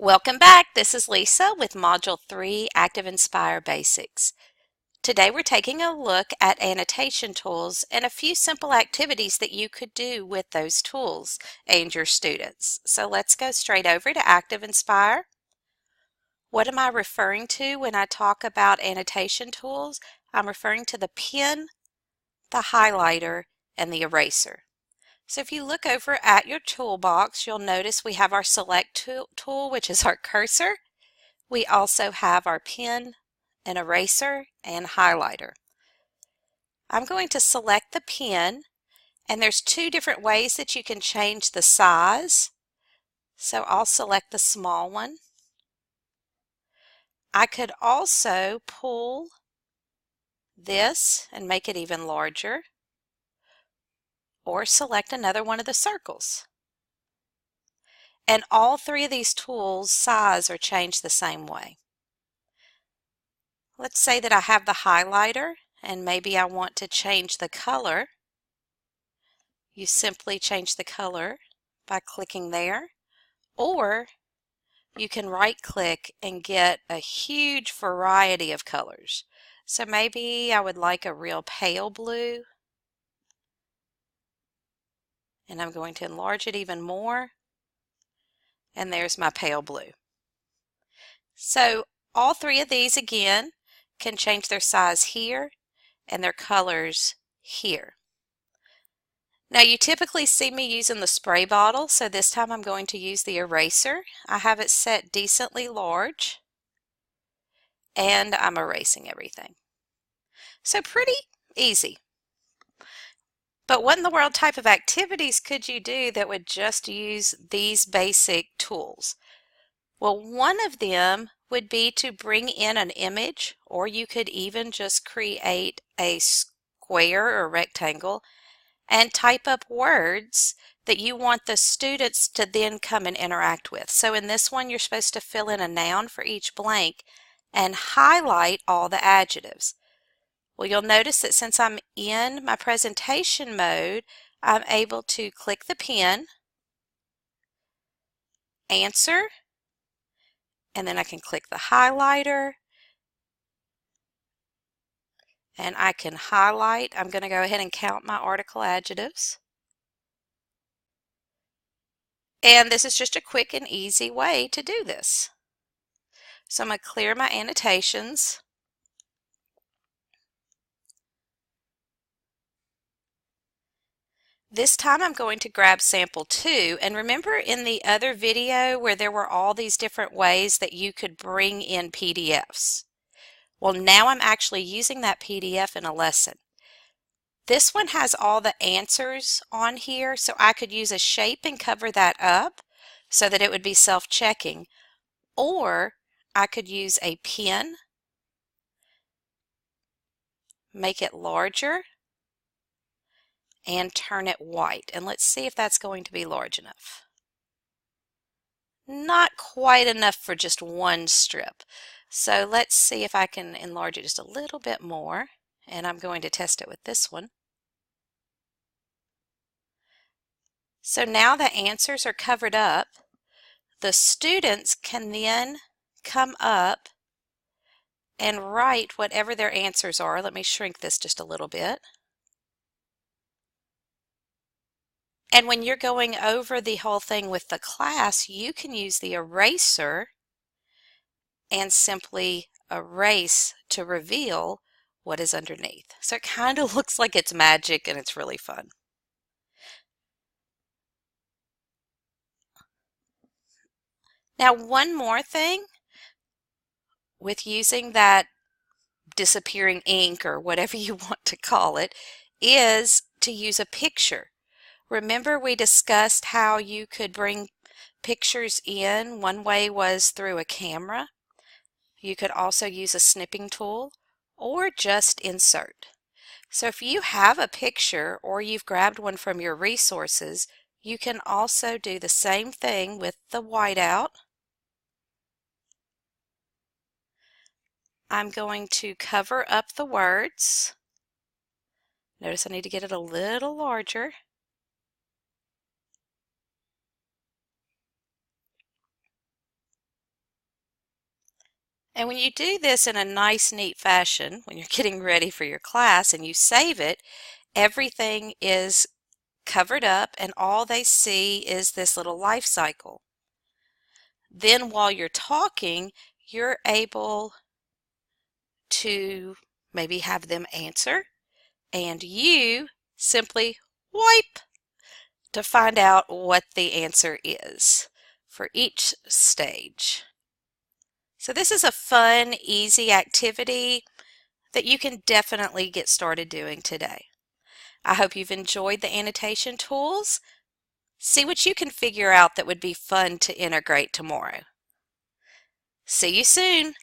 Welcome back. This is Lisa with Module 3, ActivInspire Basics. Today we're taking a look at annotation tools and a few simple activities that you could do with those tools and your students. So let's go straight over to ActivInspire. What am I referring to when I talk about annotation tools? I'm referring to the pen, the highlighter, and the eraser. So if you look over at your toolbox, you'll notice we have our select tool, which is our cursor. We also have our pen, an eraser, and highlighter. I'm going to select the pen, and there's two different ways that you can change the size. So I'll select the small one. I could also pull this and make it even larger, or select another one of the circles. And all three of these tools' size are changed the same way. Let's say that I have the highlighter and maybe I want to change the color. You simply change the color by clicking there, or you can right click and get a huge variety of colors. So maybe I would like a real pale blue, and I'm going to enlarge it even more, and there's my pale blue. So all three of these again can change their size here and their colors here. Now you typically see me using the spray bottle, so this time I'm going to use the eraser. I have it set decently large, and I'm erasing everything. So pretty easy. But what in the world type of activities could you do that would just use these basic tools? Well, one of them would be to bring in an image, or you could even just create a square or rectangle and type up words that you want the students to then come and interact with. So in this one, you're supposed to fill in a noun for each blank and highlight all the adjectives. Well, you'll notice that since I'm in my presentation mode, I'm able to click the pen, answer, and then I can click the highlighter, and I can highlight. I'm going to go ahead and count my article adjectives. And this is just a quick and easy way to do this. So I'm going to clear my annotations. This time I'm going to grab sample 2, and remember in the other video where there were all these different ways that you could bring in PDFs? Well, now I'm actually using that PDF in a lesson. This one has all the answers on here, so I could use a shape and cover that up so that it would be self-checking, or I could use a pen, make it larger, and turn it white. And let's see if that's going to be large enough. Not quite enough for just one strip. So let's see if I can enlarge it just a little bit more. And I'm going to test it with this one. So now the answers are covered up. The students can then come up and write whatever their answers are. Let me shrink this just a little bit. And when you're going over the whole thing with the class, you can use the eraser and simply erase to reveal what is underneath. So it kind of looks like it's magic, and it's really fun. Now, one more thing with using that disappearing ink or whatever you want to call it is to use a picture. Remember we discussed how you could bring pictures in. One way was through a camera. You could also use a snipping tool or just insert. So if you have a picture or you've grabbed one from your resources, you can also do the same thing with the whiteout. I'm going to cover up the words. Notice I need to get it a little larger. And when you do this in a nice, neat fashion, when you're getting ready for your class and you save it, everything is covered up and all they see is this little life cycle. Then while you're talking, you're able to maybe have them answer, and you simply wipe to find out what the answer is for each stage. So this is a fun, easy activity that you can definitely get started doing today. I hope you've enjoyed the annotation tools. See what you can figure out that would be fun to integrate tomorrow. See you soon.